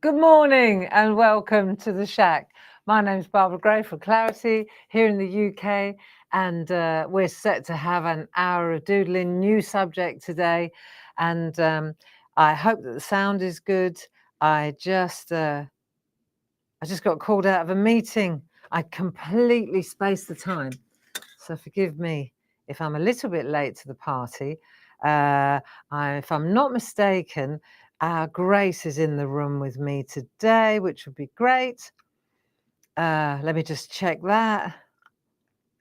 Good morning and welcome to the SHAC. My name's Barbara Gray for Clarity here in the UK, and we're set to have an hour of doodling, new subject today, and I hope that the sound is good. I just got called out of a meeting. I completely spaced the time, so forgive me if I'm a little bit late to the party. If I'm not mistaken, our Grace is in the room with me today, which would be great. Let me just check that.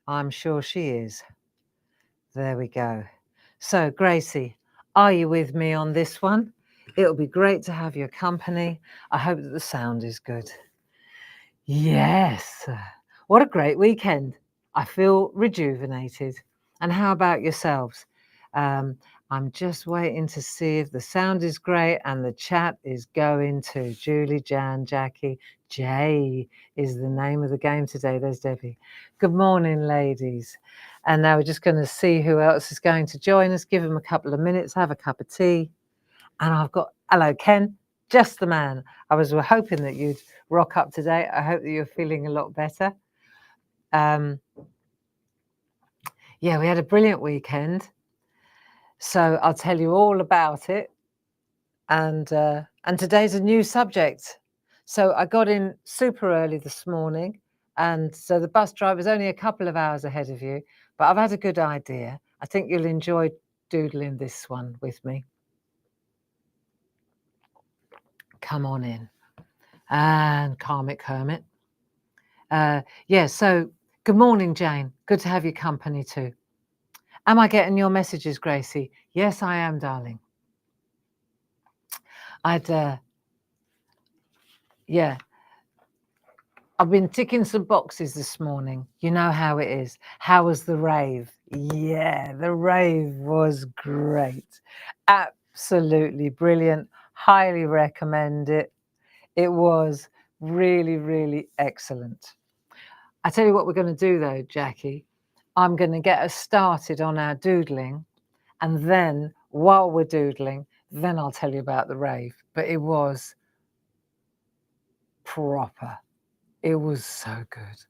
I'm sure she is. There we go. So, Gracie, are you with me on this one? It'll be great to have your company. I hope that the sound is good. Yes. What a great weekend. I feel rejuvenated. And how about yourselves? I'm just waiting to see if the sound is great and the chat is going to Julie, Jan, Jackie. Jay is the name of the game today. There's Debbie. Good morning, ladies. And now we're just going to see who else is going to join us. Give them a couple of minutes, have a cup of tea. And I've got, hello, Ken, just the man. I was hoping that you'd rock up today. I hope that you're feeling a lot better. Yeah, we had a brilliant weekend. So I'll tell you all about it. And today's a new subject. So I got in super early this morning. And so the bus driver's only a couple of hours ahead of you. But I've had a good idea. I think you'll enjoy doodling this one with me. Come on in. And Karmic Hermit. Yeah, so good morning, Jane. Good to have your company too. Am I getting your messages, Gracie? Yes, I am, darling. Yeah, I've been ticking some boxes this morning. You know how it is. How was the rave? Yeah, the rave was great. Absolutely brilliant. Highly recommend it. It was really, really excellent. I tell you what we're going to do though, Jackie. I'm going to get us started on our doodling, and then while we're doodling, then I'll tell you about the rave. But it was proper. It was so good.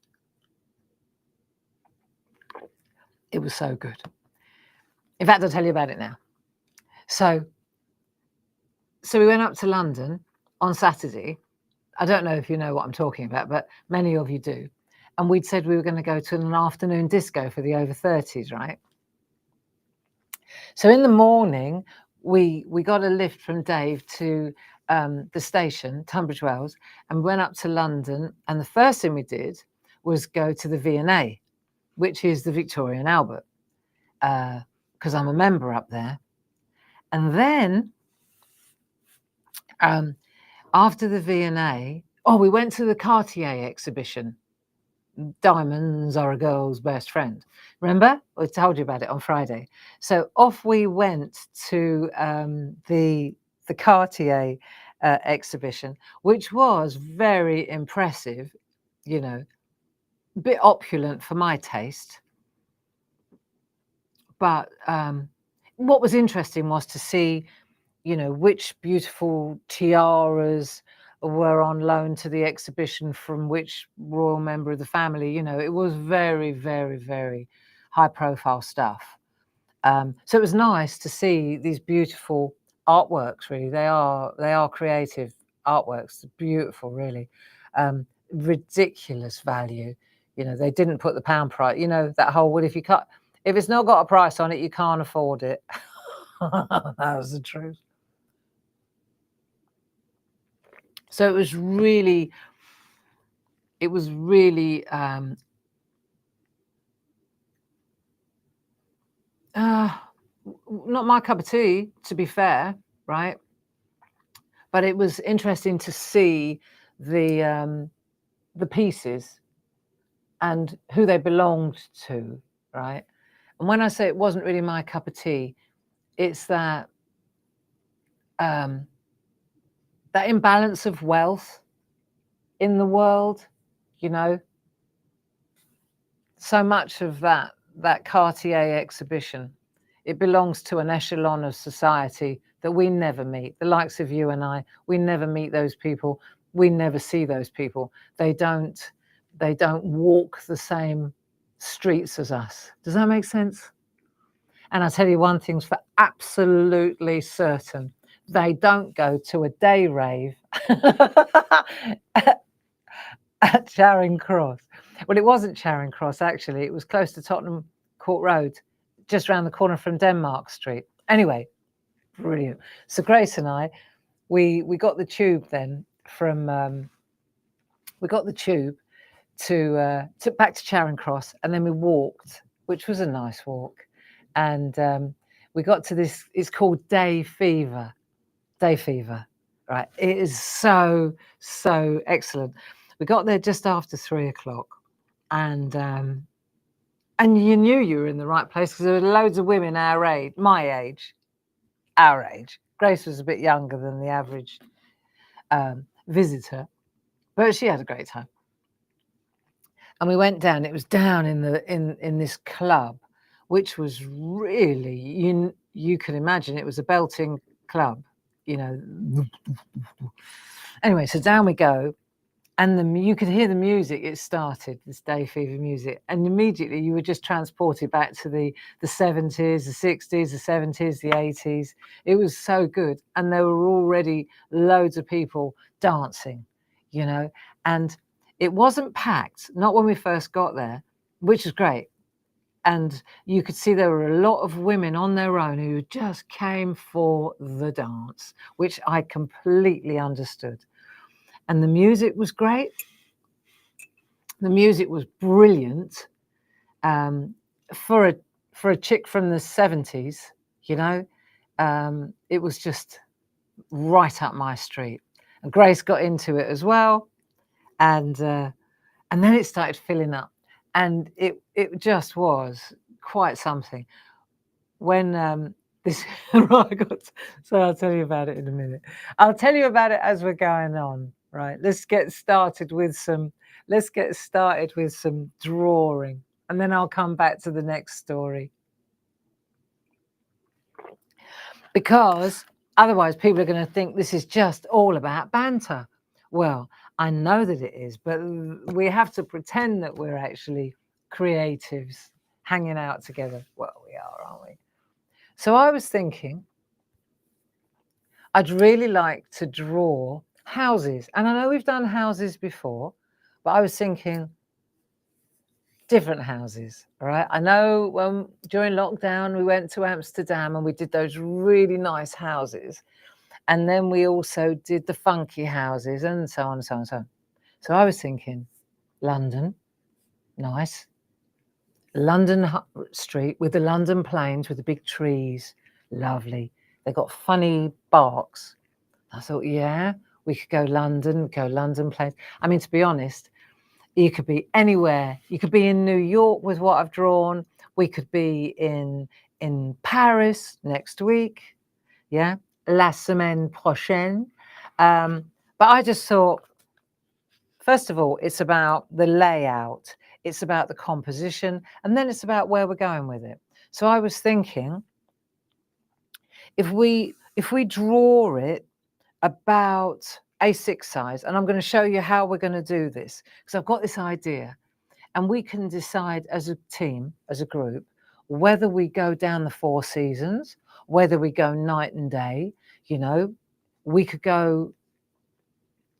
It was so good. In fact, I'll tell you about it now. So we went up to London on Saturday. I don't know if you know what I'm talking about, but many of you do. And we'd said we were going to go to an afternoon disco for the over 30s, right? So in the morning, we got a lift from Dave to the station, Tunbridge Wells, and we went up to London. And the first thing we did was go to the V&A, which is the Victoria and Albert, because I'm a member up there. And then after the V&A, we went to the Cartier exhibition. Diamonds are a girl's best friend. Remember? I told you about it on Friday. So off we went to the Cartier exhibition, which was very impressive, you know, a bit opulent for my taste. But what was interesting was to see, you know, which beautiful tiaras were on loan to the exhibition from which royal member of the family. You know, it was very, very, very high profile stuff. So it was nice to see these beautiful artworks. Really, they are creative artworks. Beautiful, really. Ridiculous value. You know, they didn't put the pound price. You know, that whole if it's not got a price on it, you can't afford it. That was the truth. So it was really not my cup of tea, to be fair, right? But it was interesting to see the pieces and who they belonged to, right? And when I say it wasn't really my cup of tea, it's that that imbalance of wealth in the world, you know. So much of that Cartier exhibition, It belongs to an echelon of society that we never meet. The likes of you and I, we never meet those people. We never see those people. They don't walk the same streets as us. Does that make sense? And I'll tell you one thing's for absolutely certain. They don't go to a day rave at Charing Cross. Well, it wasn't Charing Cross, actually. It was close to Tottenham Court Road, just around the corner from Denmark Street. Anyway, brilliant. So Grace and I, we got the tube then from, we got the tube to back to Charing Cross, and then we walked, which was a nice walk. And we got to this, it's called Day Fever. Day Fever, right? It is so excellent. We got there just after 3 o'clock, and you knew you were in the right place because there were loads of women our age, my age, our age. Grace was a bit younger than the average visitor, but she had a great time. And we went down. It was down in this club, which was really, you can imagine it was a belting club, you know. Anyway, so down we go, and you could hear the music. It started, this Day Fever music, and immediately you were just transported back to the 70s, the 60s, the 70s, the 80s. It was so good, and there were already loads of people dancing, you know, and it wasn't packed, not when we first got there, which was great. And you could see there were a lot of women on their own who just came for the dance, which I completely understood. And the music was great. The music was brilliant. For a chick from the 70s, you know, it was just right up my street. And Grace got into it as well. And then it started filling up. And it just was quite something. When this right, so I'll tell you about it in a minute. I'll tell you about it as we're going on. Right, let's get started with some drawing, and then I'll come back to the next story. Because otherwise people are going to think this is just all about banter. Well, I know that it is, but we have to pretend that we're actually creatives hanging out together. Well, we are, aren't we? So I was thinking I'd really like to draw houses. And I know we've done houses before, but I was thinking different houses, all right? I know during lockdown, we went to Amsterdam and we did those really nice houses. And then we also did the funky houses and so on and so on and so on. So I was thinking London, nice. London Street with the London plains with the big trees, lovely. They got funny barks. I thought, yeah, we could go London plains. I mean, to be honest, you could be anywhere. You could be in New York with what I've drawn. We could be in Paris next week. Yeah, la semaine prochaine. But I just thought, first of all, it's about the layout. It's about the composition, and then it's about where we're going with it. So I was thinking, if we draw it about A6 size, and I'm going to show you how we're going to do this, because I've got this idea, and we can decide as a team, as a group, whether we go down the 4 seasons, whether we go night and day. You know, we could go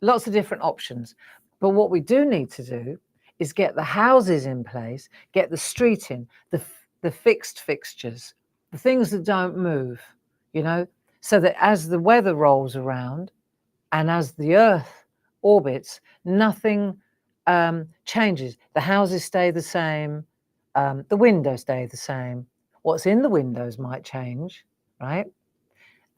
lots of different options. But what we do need to do is get the houses in place, get the street in, the fixed fixtures, the things that don't move, you know, so that as the weather rolls around and as the earth orbits, nothing changes. The houses stay the same, the windows stay the same. What's in the windows might change, right?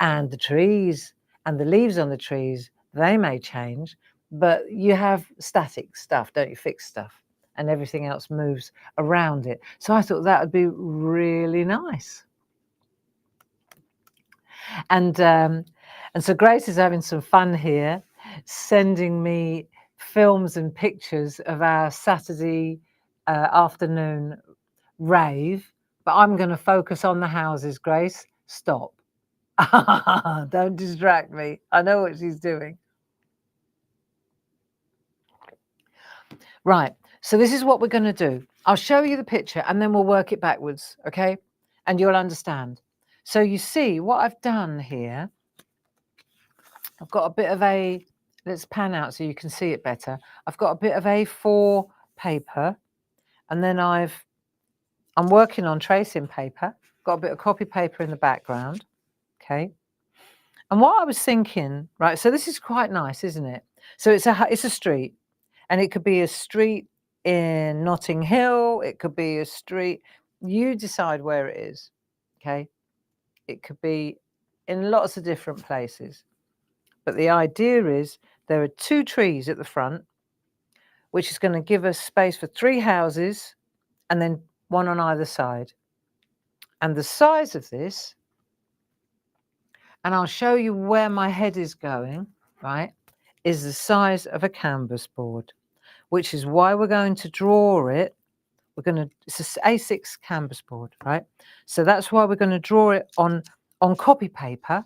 And the trees and the leaves on the trees, they may change, but you have static stuff, don't you? Fixed stuff, and everything else moves around it. So I thought that would be really nice. And so Grace is having some fun here, sending me films and pictures of our Saturday afternoon rave, but I'm going to focus on the houses, Grace. Stop. Don't distract me. I know what she's doing. Right. So this is what we're going to do. I'll show you the picture and then we'll work it backwards. Okay. And you'll understand. So you see what I've done here. I've got a bit of let's pan out so you can see it better. I've got a bit of A4 paper, and then I'm working on tracing paper. Got a bit of copy paper in the background. Okay. And what I was thinking, right, so this is quite nice, isn't it? So it's a street, and it could be a street in Notting Hill, it could be a street, you decide where it is, okay? It could be in lots of different places. But the idea is there are 2 trees at the front, which is going to give us space for 3 houses and then 1 on either side. And the size of this, and I'll show you where my head is going, right, is the size of a canvas board, which is why we're going to draw it. It's an A6 canvas board, right? So that's why we're going to draw it on copy paper,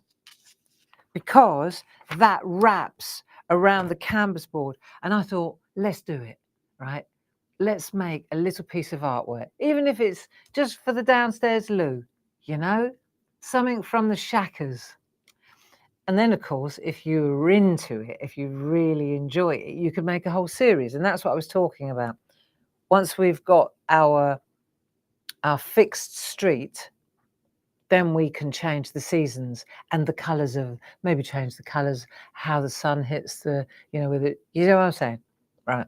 because that wraps around the canvas board. And I thought, let's do it, right? Let's make a little piece of artwork, even if it's just for the downstairs loo, you know, something from the shackers. And then, of course, if you're into it, if you really enjoy it, you could make a whole series. And that's what I was talking about. Once we've got our fixed street, then we can change the seasons and the colours of, maybe change the colours, how the sun hits the, you know, with it. You know what I'm saying? Right.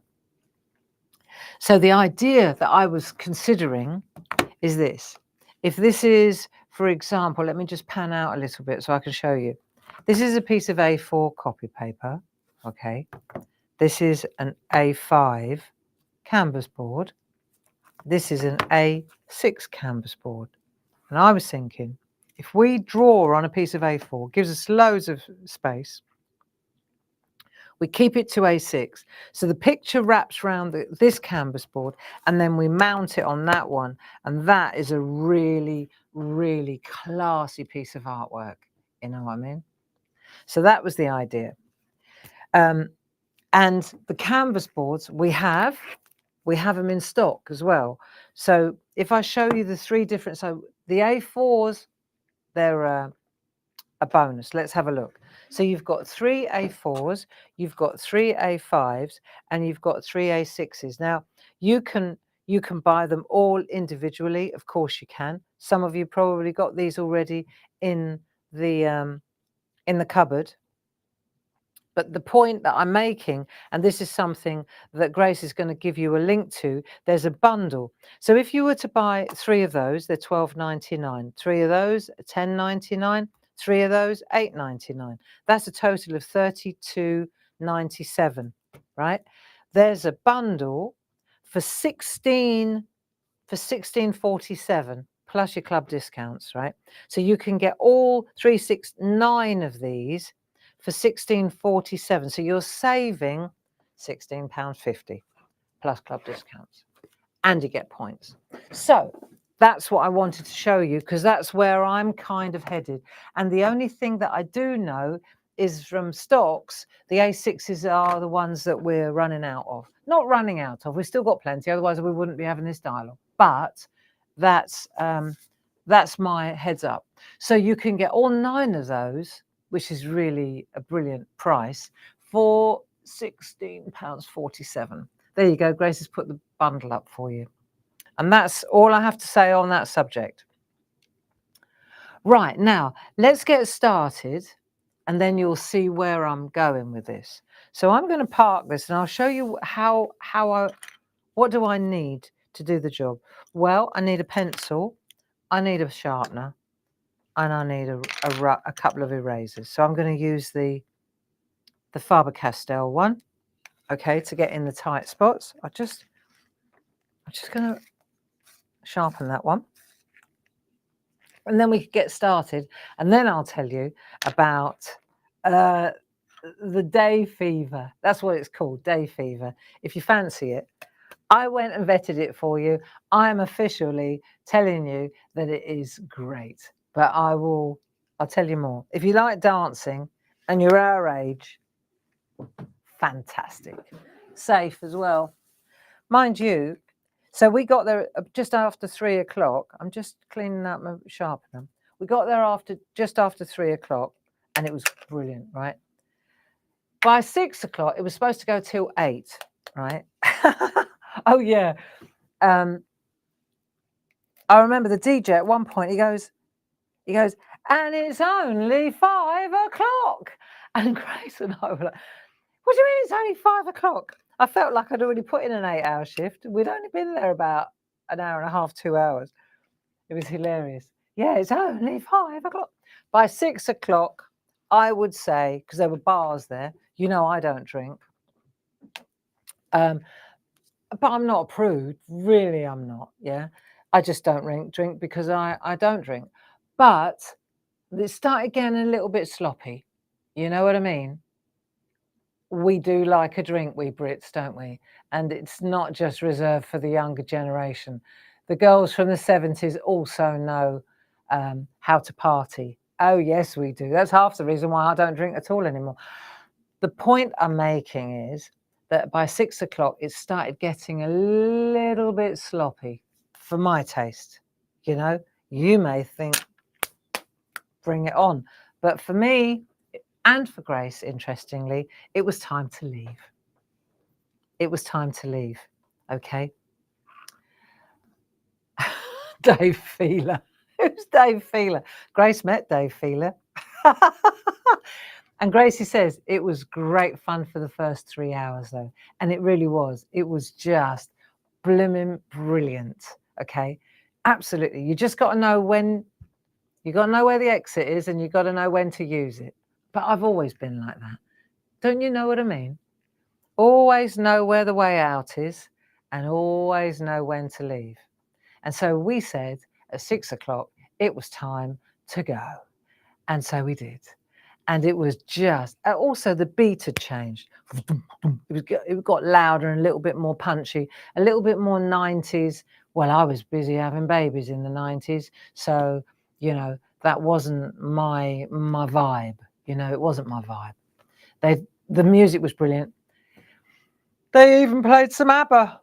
So the idea that I was considering is this. If this is, for example, let me just pan out a little bit so I can show you. This is a piece of A4 copy paper, okay? This is an A5 canvas board. This is an A6 canvas board. And I was thinking, if we draw on a piece of A4, gives us loads of space, we keep it to A6. So the picture wraps around this canvas board, and then we mount it on that one. And that is a really, really classy piece of artwork. You know what I mean? So that was the idea. And the canvas boards we have them in stock as well. So if I show you the 3 different, so the A4s, they're a bonus. Let's have a look. So you've got 3 A4s, you've got 3 A5s, and you've got 3 A6s. Now you can buy them all individually. Of course you can. Some of you probably got these already in the cupboard. But the point that I'm making, and this is something that Grace is going to give you a link to, there's a bundle. So if you were to buy 3 of those, they're £12.99. 3 of those, £10.99. 3 of those, £8.99. That's a total of £32.97, right? There's a bundle for £16.47 plus your club discounts, right? So you can get all 369 of these for £16.47. So you're saving £16.50 plus club discounts, and you get points. So that's what I wanted to show you, because that's where I'm kind of headed. And the only thing that I do know is from stocks, the A6s are the ones that we're running out of. Not running out of, we've still got plenty, otherwise we wouldn't be having this dialogue. But that's my heads up. So you can get all 9 of those, which is really a brilliant price, for £16.47. There you go. Grace has put the bundle up for you. And that's all I have to say on that subject. Right, now let's get started, and then you'll see where I'm going with this. So I'm going to park this, and I'll show you what do I need to do the job. Well, I need a pencil, I need a sharpener, and I need a couple of erasers. So I'm going to use the Faber-Castell one, okay, to get in the tight spots. I'm just going to sharpen that one, and then we can get started, and then I'll tell you about the day fever. That's what it's called, day fever. If you fancy it, I went and vetted it for you. I am officially telling you that it is great. But I'll tell you more. If you like dancing and you're our age, fantastic. Safe as well. Mind you, so we got there just after 3 o'clock. I'm just cleaning up my sharpener. We got there just after 3 o'clock, and it was brilliant, right? By 6 o'clock, it was supposed to go till 8, right? Oh yeah. I remember the DJ at one point. He goes, and it's only 5 o'clock. And Grace and I were like, what do you mean it's only 5 o'clock? I felt like I'd already put in an 8-hour shift. We'd only been there about an hour and a half, 2 hours. It was hilarious. Yeah, it's only 5 o'clock. By 6 o'clock, I would say, because there were bars there, you know I don't drink. But I'm not a prude. Really, I'm not, yeah? I just don't drink because I don't drink. But it started getting a little bit sloppy. You know what I mean? We do like a drink, we Brits, don't we? And it's not just reserved for the younger generation. The girls from the 70s also know how to party. Oh, yes, we do. That's half the reason why I don't drink at all anymore. The point I'm making is that by 6 o'clock, it started getting a little bit sloppy for my taste. You know, you may think, bring it on. But for me, and for Grace, interestingly, it was time to leave. It was time to leave, okay? Dave Feeler. Who's Dave Feeler? Grace met Dave Feeler. And Gracie says, it was great fun for the first 3 hours, though. And it really was. It was just blooming brilliant, okay? Absolutely. You just got to know when, you got to know where the exit is, and you got to know when to use it. But I've always been like that. Don't you know what I mean? Always know where the way out is, and always know when to leave. And so we said at 6 o'clock, it was time to go. And so we did. And it was just, also the beat had changed. It got louder and a little bit more punchy, a little bit more 90s. Well, I was busy having babies in the 90s. So, you know, that wasn't my vibe. You know, it wasn't my vibe. The music was brilliant. They even played some ABBA.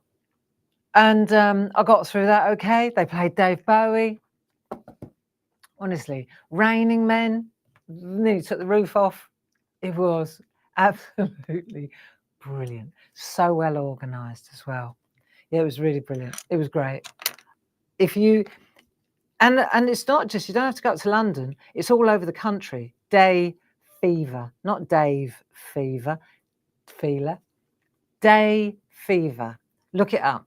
And I got through that okay. They played Dave Bowie. Honestly, Raining Men. Nearly took the roof off. It was absolutely brilliant. So well organised as well. Yeah, it was really brilliant. It was great. If you, and it's not just, you don't have to go up to London. It's all over the country. Day Fever, not Dave Fever, Feeler. Day Fever. Look it up.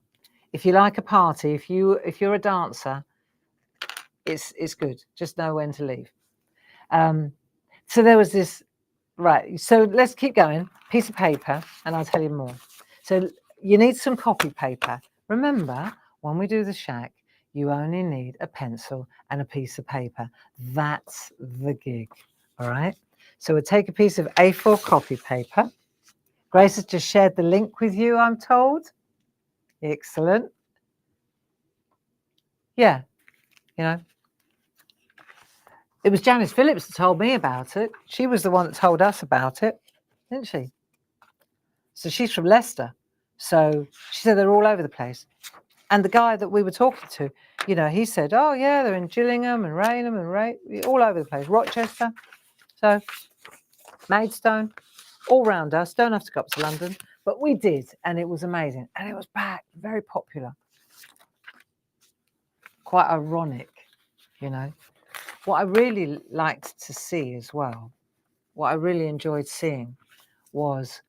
If you like a party, if you're a dancer, it's good. Just know when to leave. So there was this, right. So let's keep going. Piece of paper, and I'll tell you more. So you need some copy paper. Remember, when we do the shack, you only need a pencil and a piece of paper. That's the gig. All right. So we'll take a piece of A4 copy paper. Grace has just shared the link with you, I'm told. Excellent. Yeah, you know. It was Janice Phillips that told me about it. She was the one that told us about it, didn't she? So she's from Leicester. So she said they're all over the place. And the guy that we were talking to, you know, he said, oh, yeah, they're in Gillingham and Raynham and all over the place. Rochester. So Maidstone, all round us. Don't have to go up to London. But we did, and it was amazing. And it was back, very popular. Quite ironic, you know. What I really liked to see as well, what I really enjoyed seeing was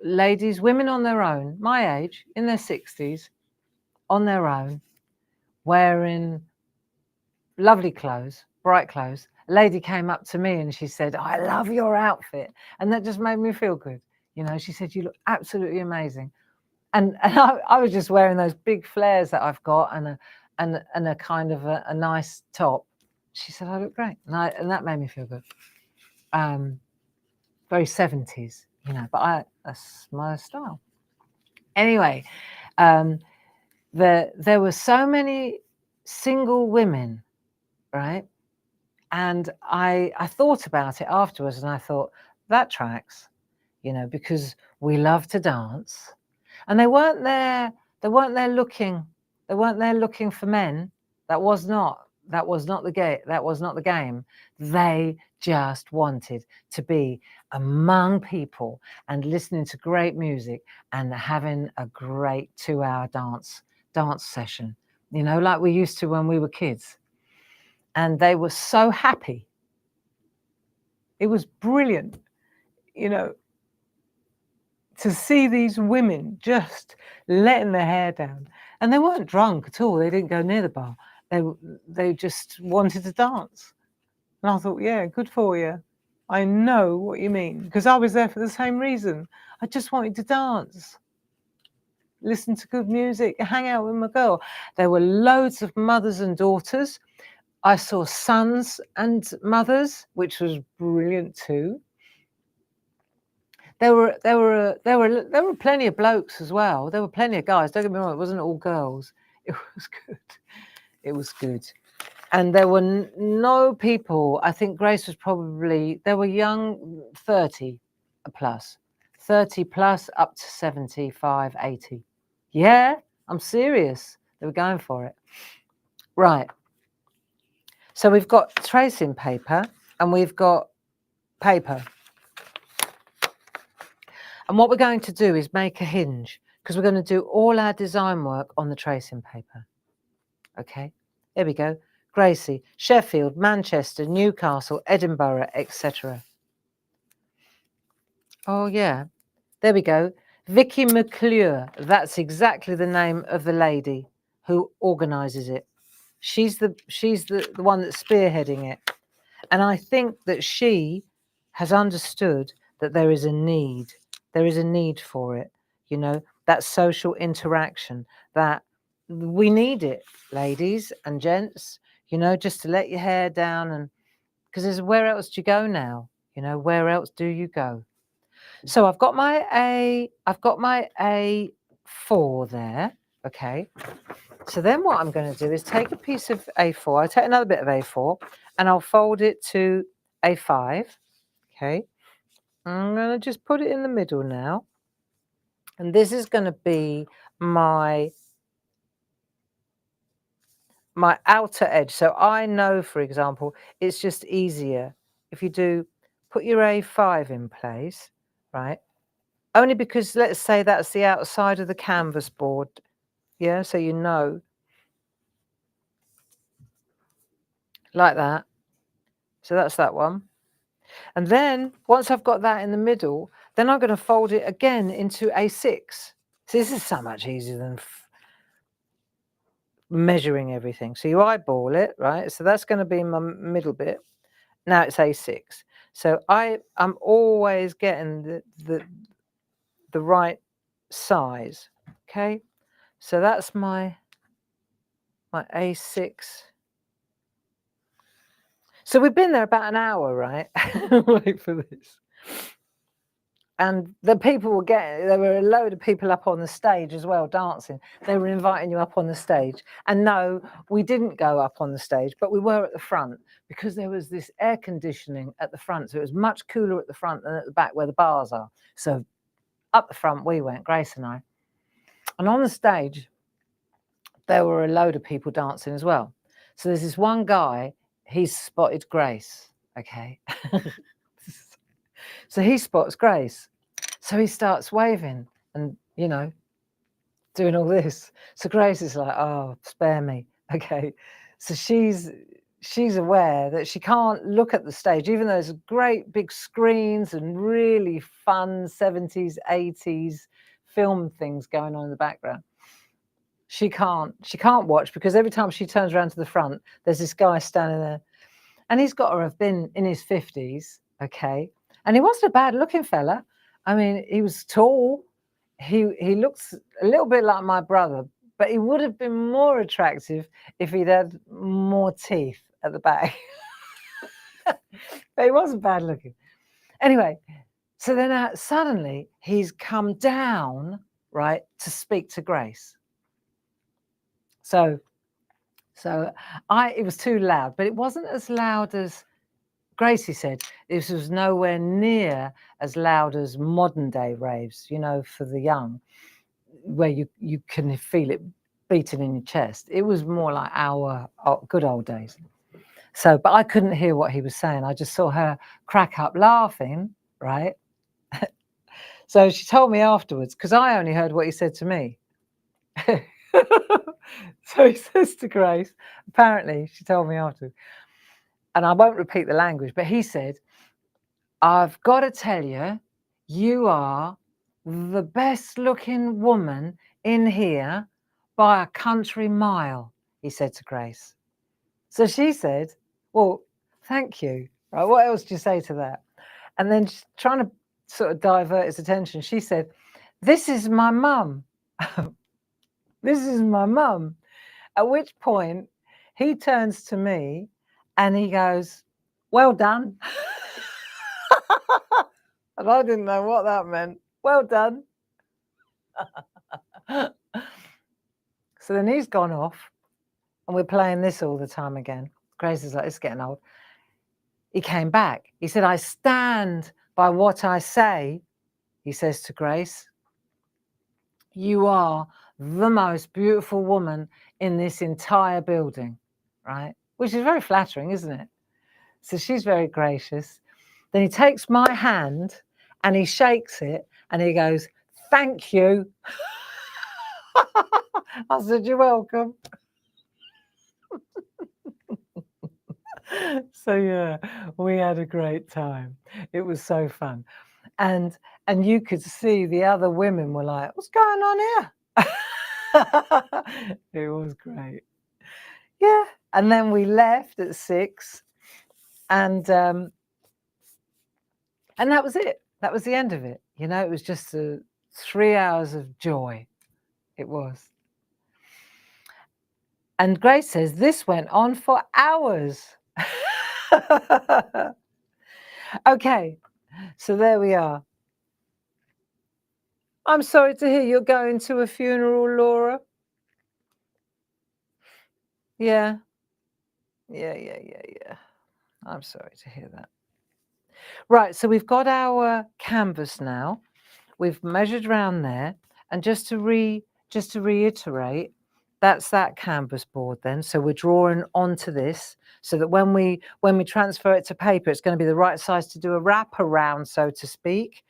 ladies, women on their own, my age, in their 60s, on their own, wearing lovely clothes, bright clothes. A lady came up to me and she said, I love your outfit. And that just made me feel good. You know, she said, you look absolutely amazing. And I was just wearing those big flares that I've got and a kind of a nice top. She said, I look great. And that made me feel good. Very 70s, you know, but that's my style. Anyway, There were so many single women, right? And I thought about it afterwards, and I thought that tracks, you know, because we love to dance, and they weren't there. They weren't there looking. They weren't there looking for men. That was not the game. That was not the game. They just wanted to be among people and listening to great music and having a great 2-hour dance session, you know, like we used to when we were kids. And they were so happy. It was brilliant, you know, to see these women just letting their hair down. And they weren't drunk at all. They didn't go near the bar. They just wanted to dance. And I thought, yeah, good for you. I know what you mean, because I was there for the same reason. I just wanted to dance, listen to good music, hang out with my girl. There were loads of mothers and daughters. I saw sons and mothers, which was brilliant too. There were plenty of blokes as well. There were plenty of guys. Don't get me wrong, it wasn't all girls. It was good. It was good. And there were no people. I think Grace was probably, there were young 30 plus, 30 plus up to 75, 80. Yeah, I'm serious. They were going for it. Right. So we've got tracing paper and we've got paper. And what we're going to do is make a hinge, because we're going to do all our design work on the tracing paper. Okay, there we go. Gracie, Sheffield, Manchester, Newcastle, Edinburgh, etc. Oh yeah, there we go. Vicky McClure, that's exactly the name of the lady who organises it. She's the one that's spearheading it. And I think that she has understood that there is a need. There is a need for it, you know, that social interaction, that we need it, ladies and gents, you know, just to let your hair down. And because where else do you go now? You know, where else do you go? So I've got my A4 there. Okay. So then what I'm going to do is take a piece of A4. I'll take another bit of A4 and I'll fold it to A5. Okay. I'm going to just put it in the middle now. And this is going to be my outer edge. So I know, for example, it's just easier if you do put your A5 in place, right? Only because let's say that's the outside of the canvas board. Yeah, so you know, like that. So that's that one. And then once I've got that in the middle, then I'm going to fold it again into A6. So this is so much easier than measuring everything. So you eyeball it, right? So that's going to be my middle bit. Now it's A6. So I'm always getting the right size. Okay. So that's my A6. So we've been there about an hour, right? Wait for this. And the people were there were a load of people up on the stage as well, dancing. They were inviting you up on the stage. And no, we didn't go up on the stage, but we were at the front because there was this air conditioning at the front. So it was much cooler at the front than at the back where the bars are. So up the front we went, Grace and I. And on the stage, there were a load of people dancing as well. So there's this one guy, he's spotted Grace, okay? So he spots Grace. So he starts waving and, you know, doing all this. So Grace is like, oh, spare me. Okay. So she's aware that she can't look at the stage, even though there's great big screens and really fun 70s, 80s film things going on in the background. She can't watch, because every time she turns around to the front, there's this guy standing there. And he's got to have been in his 50s, okay? And he wasn't a bad looking fella. I mean, he was tall. He looks a little bit like my brother, but he would have been more attractive if he'd had more teeth at the back. But he wasn't bad looking. Anyway, so then suddenly he's come down right, to speak to Grace. So it was too loud, but it wasn't as loud as Gracie said. This was nowhere near as loud as modern day raves, you know, for the young, where you can feel it beating in your chest. It was more like our good old days. So, but I couldn't hear what he was saying. I just saw her crack up laughing, right? So she told me afterwards, because I only heard what he said to me. So he says to Grace, apparently she told me afterwards, and I won't repeat the language, but he said, I've got to tell you, you are the best looking woman in here by a country mile, he said to Grace. So she said, well, thank you. Right, what else do you say to that? And then trying to sort of divert his attention, she said, this is my mum. This is my mum. At which point he turns to me and he goes, well done. And I didn't know what that meant. Well done. So then he's gone off and we're playing this all the time again. Grace is like, it's getting old. He came back. He said, I stand by what I say, he says to Grace. You are the most beautiful woman in this entire building, right? Which is very flattering, isn't it? So she's very gracious. Then he takes my hand and he shakes it and he goes, thank you. I said, you're welcome. So yeah, we had a great time. It was so fun. And you could see the other women were like, what's going on here? It was great. Yeah. And then we left at 6 and that was it. That was the end of it. You know, it was just 3 hours of joy. It was. And Grace says this went on for hours. Okay, so there we are. I'm sorry to hear you're going to a funeral, Laura. Yeah. I'm sorry to hear that. Right, so we've got our canvas now. We've measured around there, and just to reiterate, that's that canvas board then. So we're drawing onto this so that when we transfer it to paper, it's going to be the right size to do a wrap around, so to speak.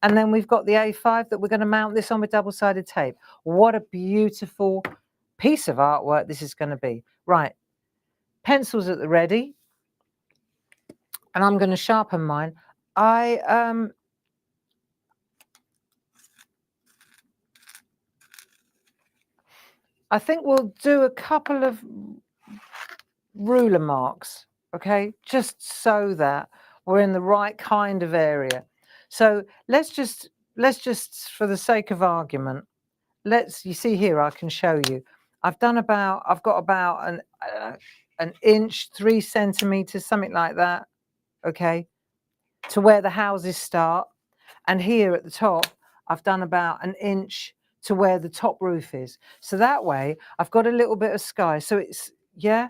And then we've got the A5 that we're going to mount this on with double-sided tape. What a beautiful piece of artwork this is going to be. Right, pencils at the ready. And I'm going to sharpen mine. I think we'll do a couple of ruler marks, okay? Just so that we're in the right kind of area. So let's just, for the sake of argument, you see here, I can show you. I've got about an inch, 3 centimeters, something like that, okay, to where the houses start. And here at the top, I've done about an inch to where the top roof is. So that way I've got a little bit of sky. So it's, yeah,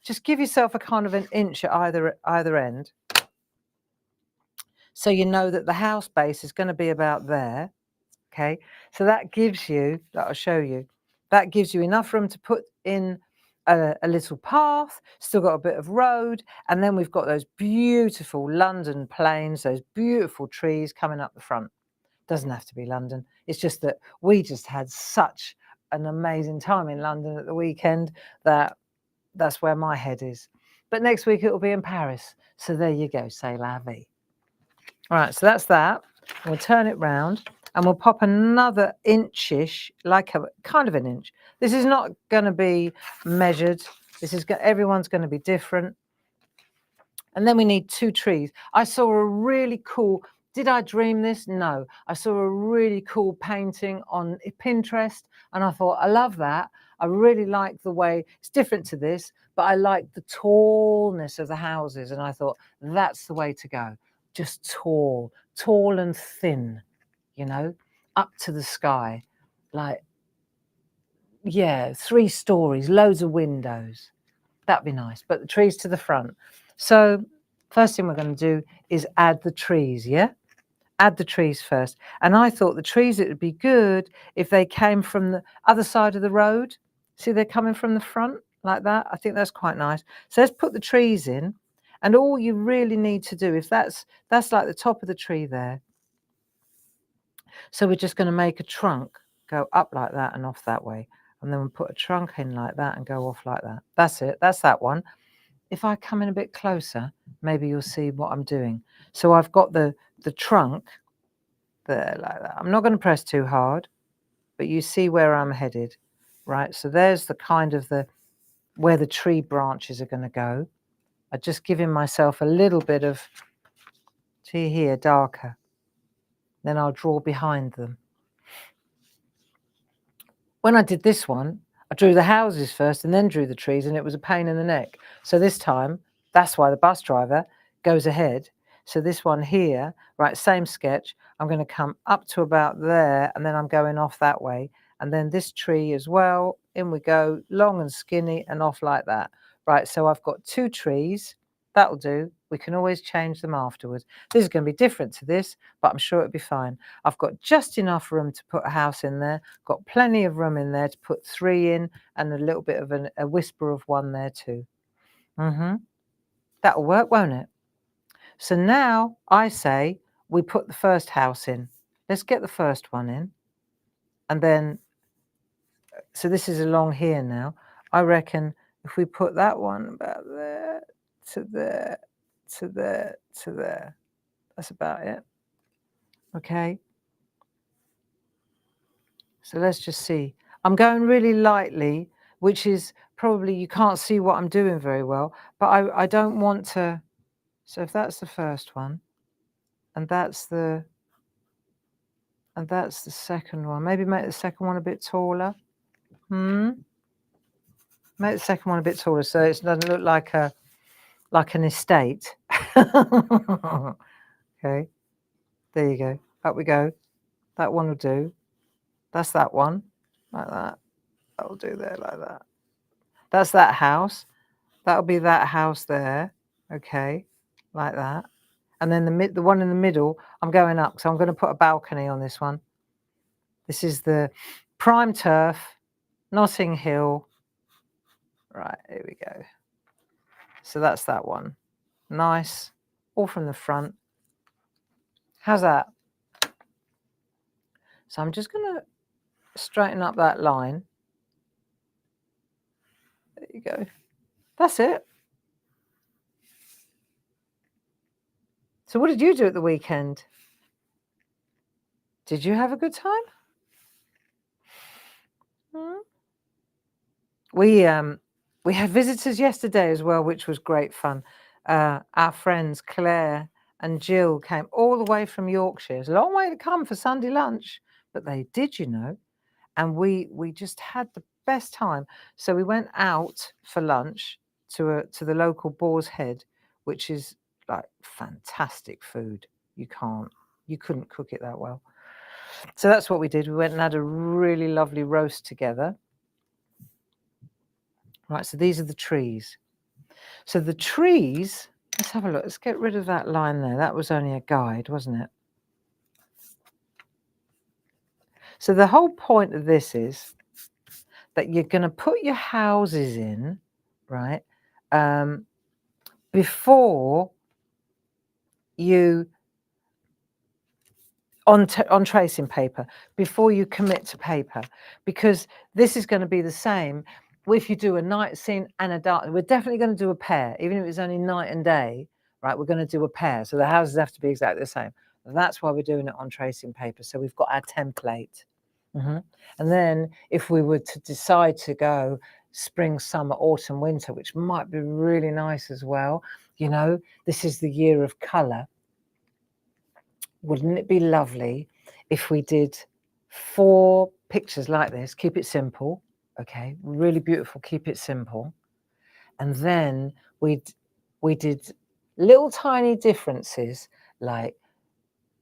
just give yourself a kind of an inch at either end. So you know that the house base is going to be about there. Okay. So that gives you, that I'll show you, that gives you enough room to put in a little path, still got a bit of road, and then we've got those beautiful London plains, those beautiful trees coming up the front. Doesn't have to be London. It's just that we just had such an amazing time in London at the weekend that that's where my head is. But next week it will be in Paris. So there you go, c'est la vie. All right, so that's that. We'll turn it round and we'll pop another inchish, like a kind of an inch. This is not going to be measured. Everyone's going to be different. And then we need 2 trees. I saw a really cool, did I dream this? No. I saw a really cool painting on Pinterest and I thought, I love that. I really like the way, it's different to this, but I like the tallness of the houses. And I thought, that's the way to go. Just tall and thin, you know, up to the sky. like, yeah, 3 stories, loads of windows. That'd be nice, but the trees to the front. So first thing we're going to do is add the trees, yeah? Add the trees first. And I thought the trees, it would be good if they came from the other side of the road. See, they're coming from the front like that. I think that's quite nice. So let's put the trees in. And all you really need to do, if that's like the top of the tree there. So we're just going to make a trunk go up like that and off that way. And then we'll put a trunk in like that and go off like that. That's it. That's that one. If I come in a bit closer, maybe you'll see what I'm doing. So I've got the trunk there like that. I'm not going to press too hard, but you see where I'm headed, right? So there's the kind of where the tree branches are going to go. I'm just giving myself a little bit of, see here, darker. Then I'll draw behind them. When I did this one, I drew the houses first and then drew the trees, and it was a pain in the neck. So this time, that's why the bus driver goes ahead. So this one here, right, same sketch, I'm going to come up to about there, and then I'm going off that way. And then this tree as well, in we go, long and skinny and off like that. Right, so I've got 2 trees. That'll do. We can always change them afterwards. This is going to be different to this, but I'm sure it'll be fine. I've got just enough room to put a house in there, got plenty of room in there to put 3 in, and a little bit of a whisper of 1 there too. That'll work, won't it? So now I say we put the first house in. Let's get the first one in. And then, so this is along here now. I reckon if we put that one about there, to there, to there, to there, that's about it. Okay. So let's just see. I'm going really lightly, which is probably, you can't see what I'm doing very well, but I don't want to. So if that's the first one, and that's the second one, maybe make the second one a bit taller. Make the second one a bit taller so it doesn't look like an estate. Okay, there you go. Up we go. That one will do. That's that one, like that. That will do there, like that. That's that house. That'll be that house there. Okay, like that. And then the one in the middle, I'm going up, so I'm going to put a balcony on this one. This is the prime turf, Notting Hill. Right, here we go. So that's that one. Nice, all from the front. How's that? So I'm just going to straighten up that line. There you go. That's it. So what did you do at the weekend? Did you have a good time? We had visitors yesterday as well, which was great fun. Our friends Claire and Jill came all the way from Yorkshire. It's a long way to come for Sunday lunch, but they did, you know. And we just had the best time. So we went out for lunch to the local Boar's Head, which is like fantastic food. You couldn't cook it that well. So that's what we did. We went and had a really lovely roast together. Right, so these are the trees. So the trees, let's have a look. Let's get rid of that line there. That was only a guide, wasn't it? So the whole point of this is that you're going to put your houses in, right, before you, on tracing paper, before you commit to paper, because this is going to be the same. If you do a night scene and a dark, we're definitely going to do a pair, even if it's only night and day, right? We're going to do a pair. So the houses have to be exactly the same. And that's why we're doing it on tracing paper. So we've got our template. And then if we were to decide to go spring, summer, autumn, winter, which might be really nice as well, you know, this is the year of colour. Wouldn't it be lovely if we did 4 pictures like this? Keep it simple. Okay, really beautiful, keep it simple. And then we did little tiny differences like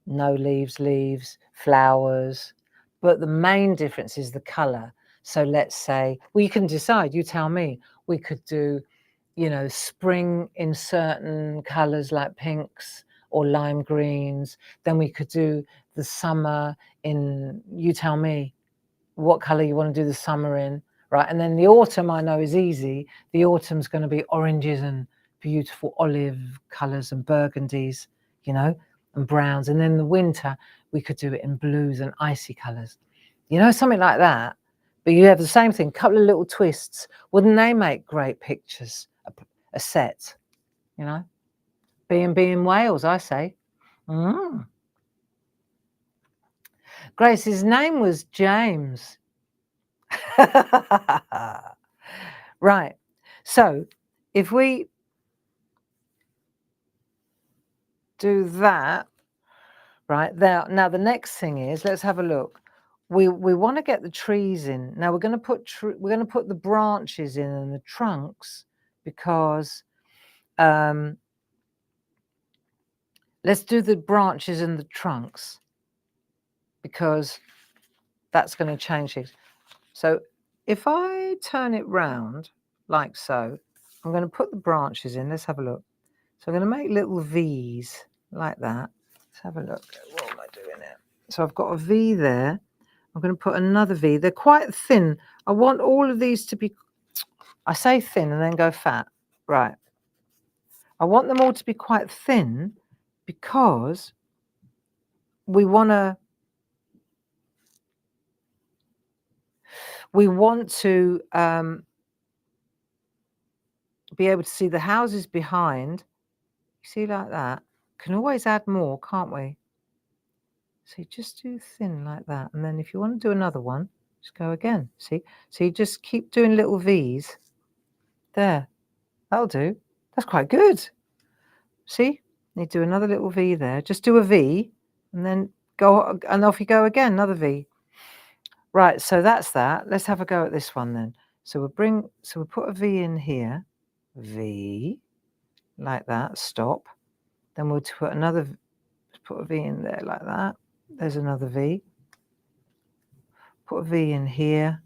no leaves, leaves, flowers, but the main difference is the colour. So let's say, well, you can decide, you tell me, we could do, you know, spring in certain colours like pinks or lime greens. Then we could do the summer in, you tell me what colour you want to do the summer in, right? And then the autumn, I know, is easy. The autumn's going to be oranges and beautiful olive colours and burgundies, you know, and browns. And then the winter, we could do it in blues and icy colours, you know, something like that. But you have the same thing, couple of little twists. Wouldn't they make great pictures, a set, you know? B&B in Wales, I say. Grace's name was James. Right. So if we do that, right, there. Now the next thing is, let's have a look. We want to get the trees in. Now we're going to put the branches in and the trunks, because let's do the branches and the trunks, because that's going to change things. So if I turn it round like so, I'm going to put the branches in. Let's have a look. So I'm going to make little V's like that. Let's have a look. What am I doing here? So I've got a V there. I'm going to put another V. They're quite thin. I want all of these to be, I say thin and then go fat. Right. I want them all to be quite thin because we want to be able to see the houses behind. You see, like that. Can always add more, can't we? So you just do thin like that. And then if you want to do another one, just go again. See? So you just keep doing little V's. There. That'll do. That's quite good. See? You do another little V there. Just do a V and then go, and off you go again, another V. Right, so that's that. Let's have a go at this one then. So we'll put a V in here. V, like that, stop. Then we'll put a V in there like that. There's another V. Put a V in here.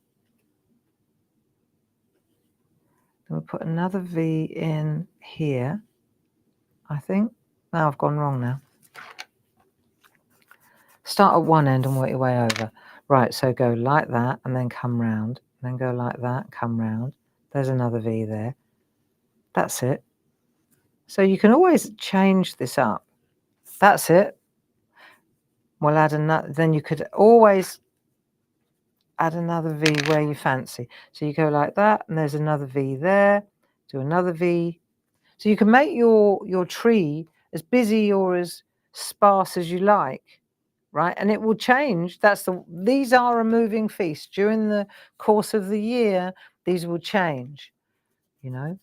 Then we'll put another V in here, I think. Now I've gone wrong now. Start at one end and work your way over. Right, so go like that and then come round. And then go like that, come round. There's another V there. That's it. So you can always change this up. That's it. We'll add another, then you could always add another V where you fancy. So you go like that, and there's another V there. Do another V. So you can make your tree as busy or as sparse as you like, right? And it will change. These are a moving feast. During the course of the year, these will change, you know?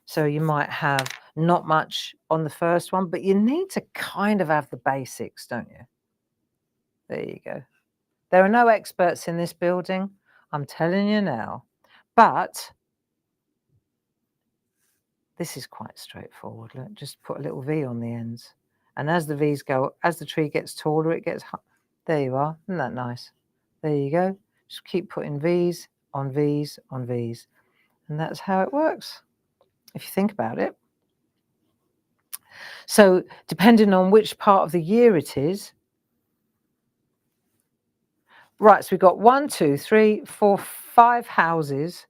So you might have not much on the first one, but you need to kind of have the basics, don't you? There you go. There are no experts in this building, I'm telling you now. But this is quite straightforward. Look, just put a little V on the ends. And as the V's go, as the tree gets taller, it gets high. There you are. Isn't that nice? There you go. Just keep putting V's on V's on V's. And that's how it works, if you think about it. So depending on which part of the year it is. Right, so we've got 1, 2, 3, 4, 5 houses.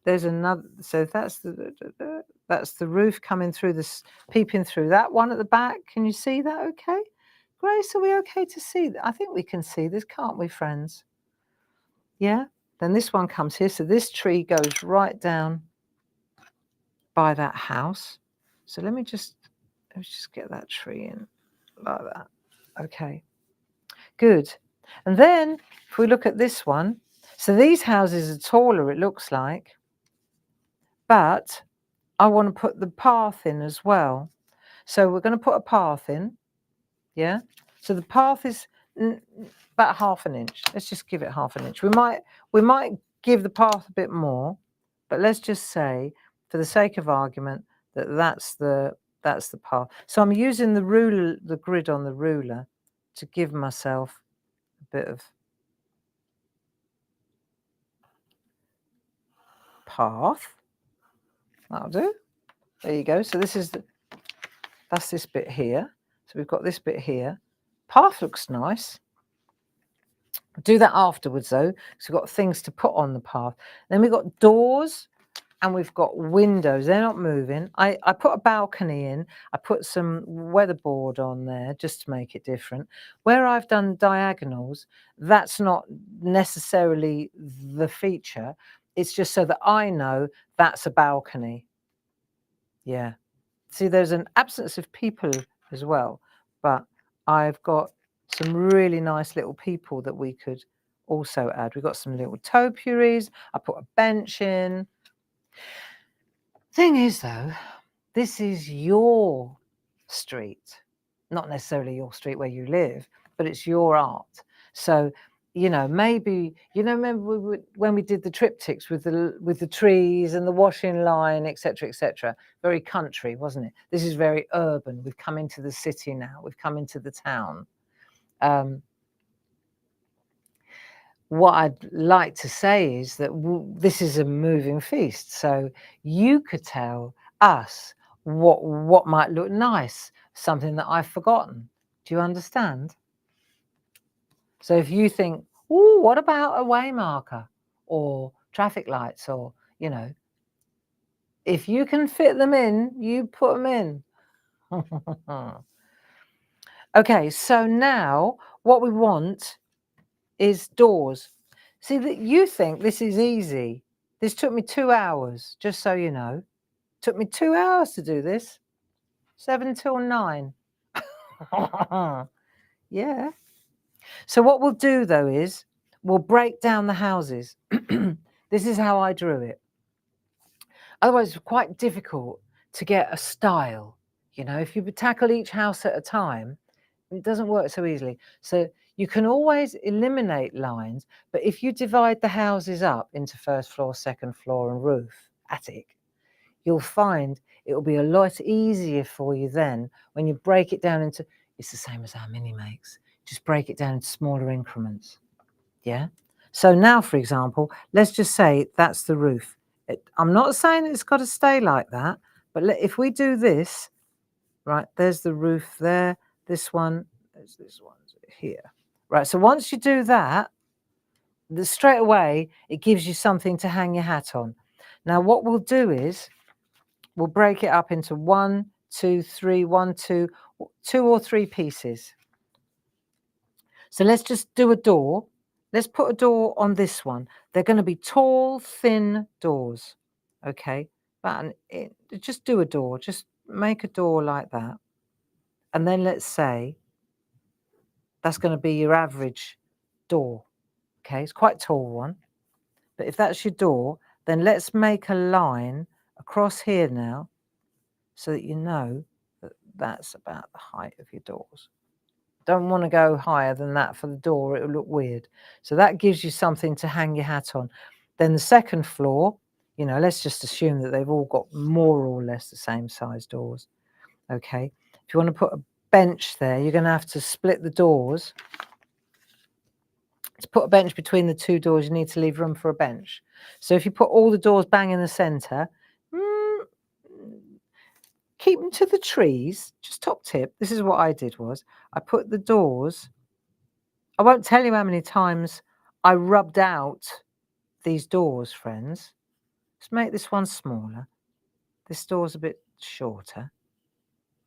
There's another, so that's the roof coming through this, peeping through that one at the back. Can you see that okay? Grace, are we okay to see that? I think we can see this, can't we, friends? Yeah? Then this one comes here. So this tree goes right down by that house. So let's just get that tree in like that. Okay, good. And then if we look at this one, so these houses are taller, it looks like, but I want to put the path in as well. So we're going to put a path in, yeah? So the path is about ½ an inch. Let's just give it ½ an inch. We might give the path a bit more, but let's just say, for the sake of argument, that's the path. So I'm using the ruler, the grid on the ruler, to give myself a bit of path. That'll do. There you go. So this is that's this bit here. So we've got this bit here. Path looks nice. Do that afterwards though, because we've got things to put on the path. Then we've got doors and we've got windows. They're not moving. I put a balcony in. I put some weatherboard on there just to make it different. Where I've done diagonals, that's not necessarily the feature. It's just so that I know that's a balcony. Yeah. See, there's an absence of people as well, but I've got some really nice little people that we could also add. We've got some little topiaries. I put a bench in. Thing is, though, this is your street, not necessarily your street where you live, but it's your art. So, you know, maybe, you know, remember when we did the triptychs with the trees and the washing line, etc., very country, wasn't it? This is very urban. We've come into the city now. We've come into the town. What I'd like to say is that this is a moving feast. So you could tell us what might look nice, something that I've forgotten. Do you understand? So if you think, oh, what about a way marker or traffic lights, or, you know, if you can fit them in, you put them in. Okay, so now what we want is doors. See, that you think this is easy. This took me 2 hours, just so you know. Took me 2 hours to do this. 7 till 9. Yeah. So what we'll do though is we'll break down the houses. This is how I drew it. Otherwise, it's quite difficult to get a style. You know, if you tackle each house at a time, it doesn't work so easily. So you can always eliminate lines, but if you divide the houses up into first floor, second floor, and roof, attic, you'll find it will be a lot easier for you then when you break it down into, it's the same as our mini makes, just break it down into smaller increments. Yeah. So now, for example, let's just say that's the roof. I'm not saying it's got to stay like that, but if we do this, right, there's the roof there, this one, there's this one here. Right, so once you do that, straight away, it gives you something to hang your hat on. Now, what we'll do is we'll break it up into 1, 2, 3, 1, 2, 2 or 3 pieces. So let's just do a door. Let's put a door on this one. They're going to be tall, thin doors. Okay, just do a door. Just make a door like that. And then let's say that's going to be your average door. Okay, it's quite a tall one. But if that's your door, then let's make a line across here now so that you know that that's about the height of your doors. Don't want to go higher than that for the door. It will look weird. So that gives you something to hang your hat on. Then the second floor, you know, let's just assume that they've all got more or less the same size doors. Okay. If you want to put a bench there, you're going to have to split the doors. To put a bench between the 2 doors, you need to leave room for a bench. So if you put all the doors bang in the centre, keep them to the trees, just top tip. This is what I did was, I put the doors, I won't tell you how many times I rubbed out these doors, friends. Let's make this one smaller. This door's a bit shorter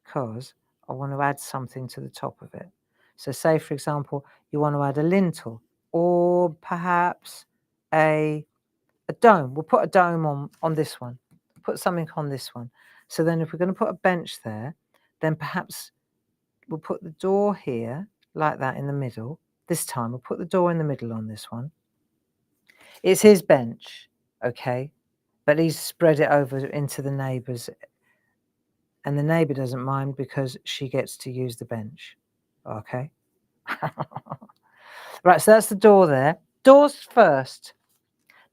because I want to add something to the top of it. So say, for example, you want to add a lintel or perhaps a dome. We'll put a dome on this one. Put something on this one. So then if we're going to put a bench there, then perhaps we'll put the door here like that in the middle. This time we'll put the door in the middle on this one. It's his bench, okay? But he's spread it over into the neighbours. And the neighbour doesn't mind because she gets to use the bench, okay? Right, so that's the door there. Doors first.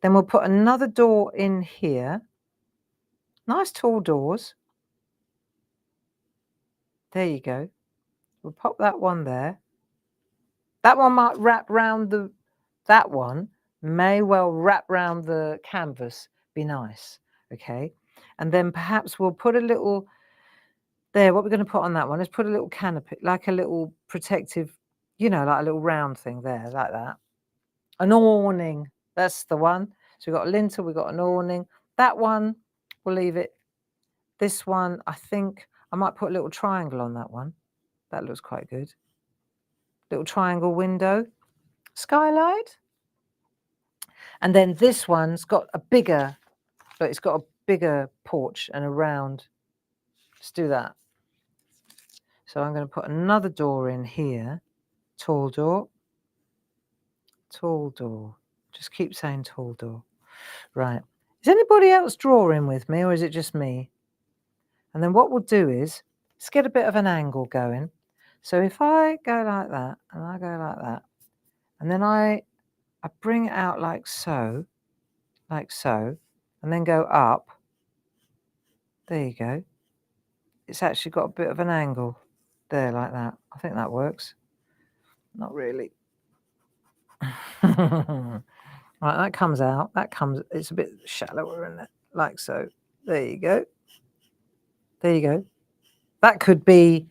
Then we'll put another door in here. Nice tall doors. There you go. We'll pop that one there. That one might wrap round that one may well wrap round the canvas Be nice, okay? And then perhaps we'll put a little there. What we're going to put on that one is put a little canopy, like a little protective, you know, like a little round thing there, like that. An awning, that's the one. So we've got a lintel, we've got an awning. That one, we'll leave it. This one, I think I might put a little triangle on that one. That looks quite good. Little triangle window, skylight. And then this one's got a bigger, but it's got a bigger porch and a round. Let's do that. So I'm going to put another door in here. Tall door. Tall door. Just keep saying tall door. Right. Is anybody else drawing with me, or is it just me? And then what we'll do is, let's get a bit of an angle going. So if I go like that, and I go like that, and then I bring it out like so, and then go up. There you go. It's actually got a bit of an angle there like that. I think that works. Not really. Right, that comes out. It's a bit shallower, isn't it? Like so. There you go. There you go. That could be,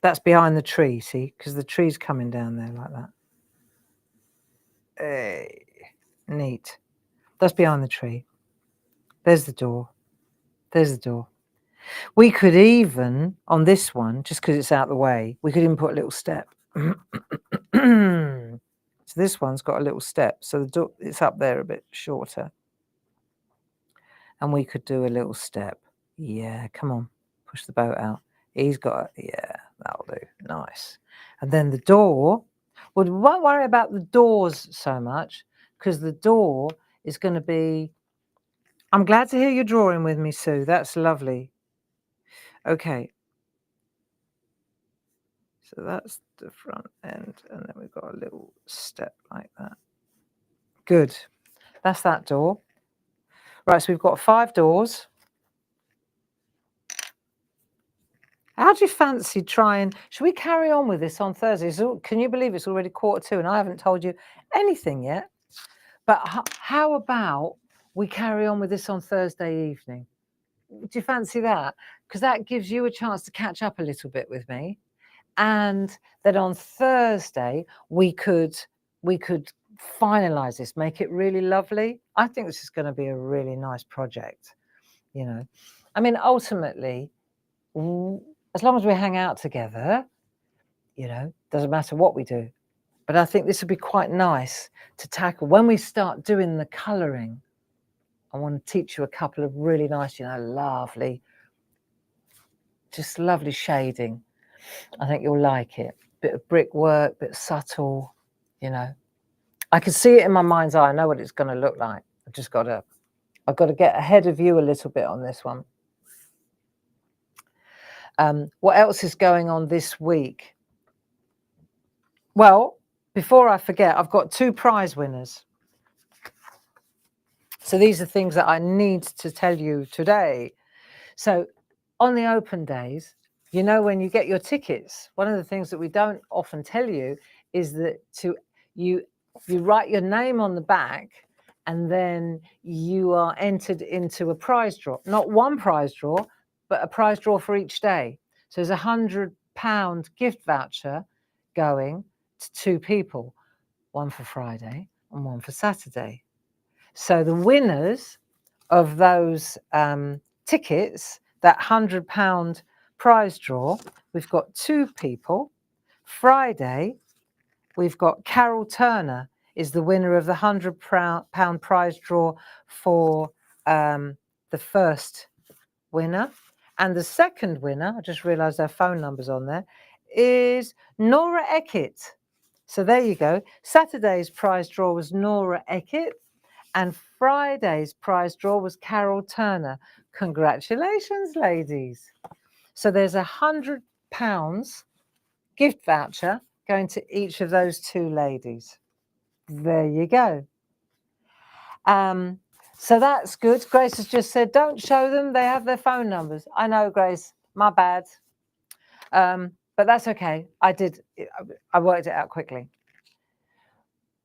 that's behind the tree, see? Because the tree's coming down there like that. Hey, neat. That's behind the tree. There's the door. There's the door. We could even, on this one, just because it's out of the way, we could even put a little step. So this one's got a little step. So the door, it's up there a bit shorter. And we could do a little step. Yeah, come on. Push the boat out. He's got, yeah, that'll do. Nice. And then the door, well, we won't worry about the doors so much because the door is going to be, I'm glad to hear you're drawing with me, Sue. That's lovely. Okay. So that's the front end. And then we've got a little step like that. Good. That's that door. Right, so we've got 5 doors. How do you fancy trying? Should we carry on with this on Thursday? So, can you believe it's already 1:45 and I haven't told you anything yet? But how about we carry on with this on Thursday evening? Do you fancy that? Because that gives you a chance to catch up a little bit with me. And then on Thursday, we could finalize this, make it really lovely. I think this is going to be a really nice project, you know. I mean, ultimately, as long as we hang out together, you know, doesn't matter what we do. But I think this would be quite nice to tackle when we start doing the colouring. I want to teach you a couple of really nice, you know, lovely, just lovely shading. I think you'll like it. Bit of brickwork, bit subtle, you know. I can see it in my mind's eye. I know what it's going to look like. I've got to get ahead of you a little bit on this one. What else is going on this week? Well, before I forget, I've got 2 prize winners. So these are things that I need to tell you today. So on the open days, you know, when you get your tickets, one of the things that we don't often tell you is that you write your name on the back and then you are entered into a prize draw. Not one prize draw, but a prize draw for each day. So there's £100 gift voucher going to 2 people, one for Friday and one for Saturday. So the winners of those tickets, that £100 prize draw, we've got 2 people. Friday, we've got Carol Turner is the winner of the £100 prize draw for the first winner. And the second winner, I just realised their phone number's on there, is Nora Eckett. So there you go. Saturday's prize draw was Nora Eckett. And Friday's prize draw was Carol Turner. Congratulations, ladies. So there's £100 gift voucher going to each of those 2 ladies. There you go. So that's good. Grace has just said, don't show them. They have their phone numbers. I know, Grace. My bad. But that's okay. I worked it out quickly.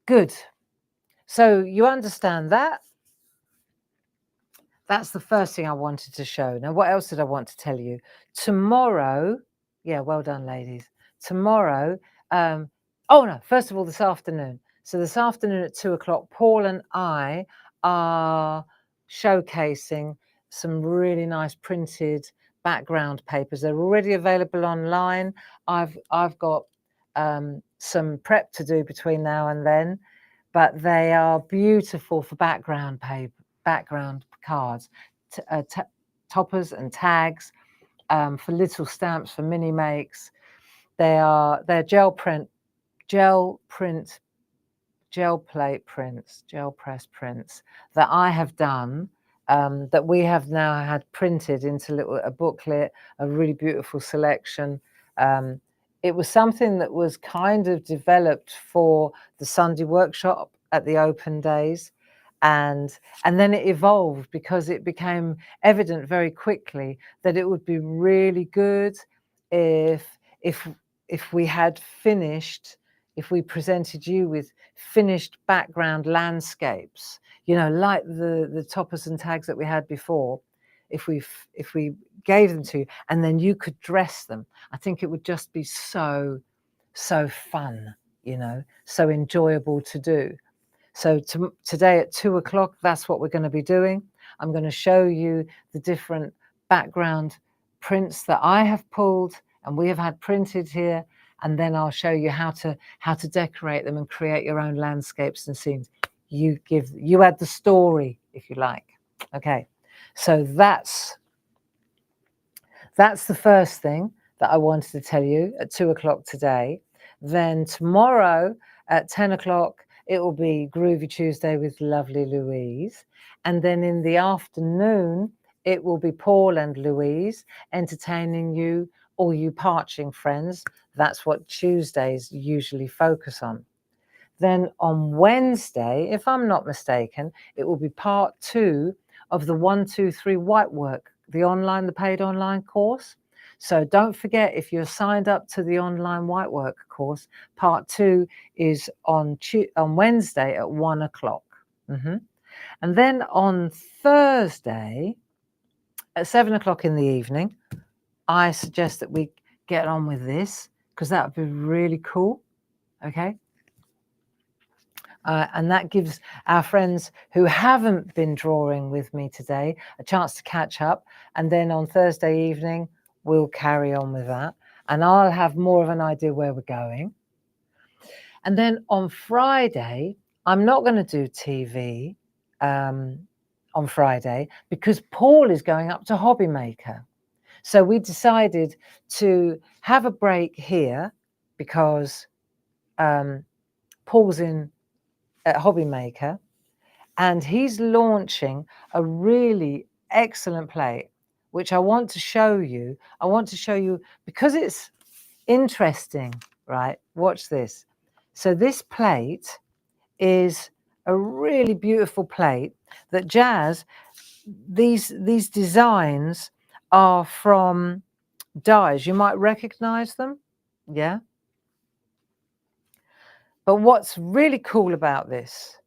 Good. So you understand that. that's the first thing I wanted to show. Now, what else did I want to tell you? Tomorrow, yeah, well done, ladies. Tomorrow, oh no, first of all, this afternoon. So this afternoon at 2 o'clock, Paul and I are showcasing some really nice printed background papers. They're already available online. I've got some prep to do between now and then, but they are beautiful for background paper, background cards, toppers and tags, for little stamps, for mini makes. They're gel press prints that I have done, that we have now had printed into a booklet, a really beautiful selection. It was something that was kind of developed for the Sunday workshop at the open days. And then it evolved because it became evident very quickly that it would be really good if we had finished, if we presented you with finished background landscapes, you know, like the toppers and tags that we had before. If we gave them to you and then you could dress them, I think it would just be so fun, you know, so enjoyable to do. So today at 2 o'clock, that's what we're going to be doing. I'm going to show you the different background prints that I have pulled and we have had printed here, and then I'll show you how to decorate them and create your own landscapes and scenes. You add the story, if you like. Okay, so that's the first thing that I wanted to tell you at 2 o'clock today. Then tomorrow at 10 o'clock, it will be Groovy Tuesday with lovely Louise. And then in the afternoon, it will be Paul and Louise entertaining you, all you parching friends. That's what Tuesdays usually focus on. Then on Wednesday, if I'm not mistaken, it will be part 2 of the 1, 2, 3 white work, the paid online course. So don't forget, if you're signed up to the online white work course, part 2 is on Wednesday at 1 o'clock. And then on Thursday at 7 o'clock in the evening, I suggest that we get on with this, because that would be really cool. Okay. And that gives our friends who haven't been drawing with me today a chance to catch up. And then on Thursday evening, we'll carry on with that. And I'll have more of an idea where we're going. And then on Friday, I'm not going to do TV on Friday because Paul is going up to Hobby Maker. So we decided to have a break here because Paul's at Hobby Maker, and he's launching a really excellent plate, which I want to show you. I want to show you because it's interesting, right? Watch this. So this plate is a really beautiful plate that Jazz, these designs are from dies. You might recognize them. Yeah. But what's really cool about this,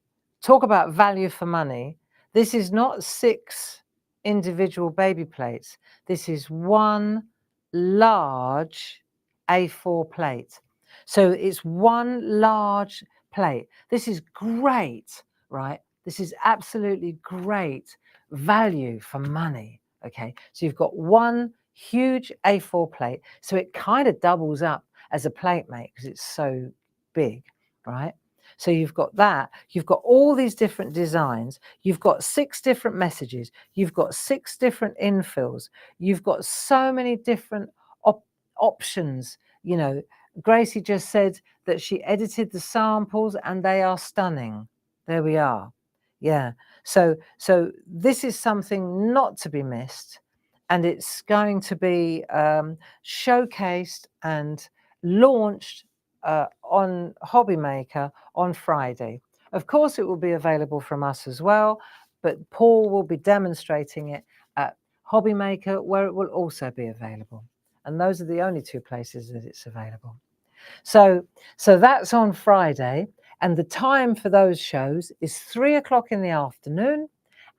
talk about value for money, this is not 6 individual baby plates. This is one large A4 plate. So it's one large plate. This is great, right? This is absolutely great value for money. Okay, so you've got one huge A4 plate. So it kind of doubles up as a plate mate because it's so big. Right? So you've got that, you've got all these different designs, you've got 6 different messages, you've got 6 different infills, you've got so many different options. You know, Gracie just said that she edited the samples and they are stunning. There we are. Yeah. So this is something not to be missed, and it's going to be showcased and launched on Hobby Maker on Friday. Of course, it will be available from us as well, but Paul will be demonstrating it at Hobby Maker, where it will also be available. And those are the only 2 places that it's available. So that's on Friday, and the time for those shows is 3 o'clock in the afternoon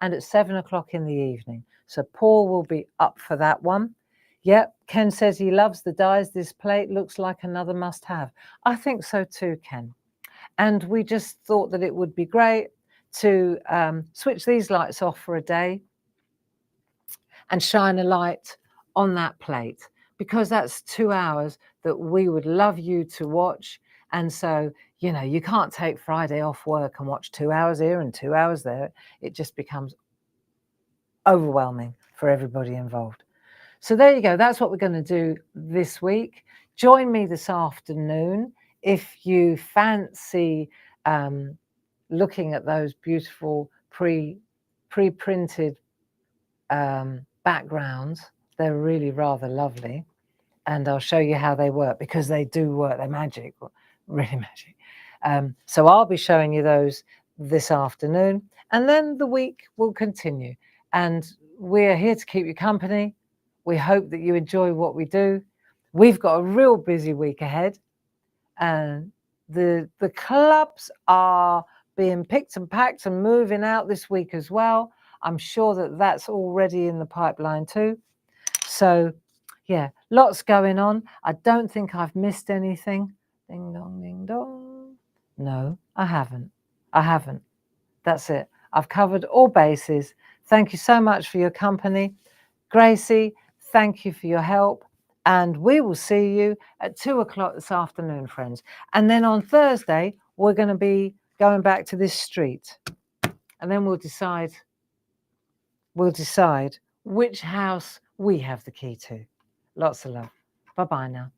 and at 7 o'clock in the evening. So Paul will be up for that one. Yep, Ken says he loves the dies. This plate looks like another must-have. I think so too, Ken. And we just thought that it would be great to switch these lights off for a day and shine a light on that plate, because that's 2 hours that we would love you to watch. And so, you know, you can't take Friday off work and watch 2 hours here and 2 hours there. It just becomes overwhelming for everybody involved. So there you go. That's what we're going to do this week. Join me this afternoon if you fancy looking at those beautiful pre-printed backgrounds. They're really rather lovely, and I'll show you how they work, because they do work. They're magic, really magic. So I'll be showing you those this afternoon, and then the week will continue, and we're here to keep you company. We hope that you enjoy what we do. We've got a real busy week ahead, and the clubs are being picked and packed and moving out this week as well. I'm sure that that's already in the pipeline too. So yeah, lots going on. I don't think I've missed anything. Ding dong, ding dong. No, I haven't. That's it. I've covered all bases. Thank you so much for your company. Gracie, thank you for your help. And we will see you at 2 o'clock this afternoon, friends. And then on Thursday, we're going to be going back to this street. And then we'll decide which house we have the key to. Lots of love. Bye-bye now.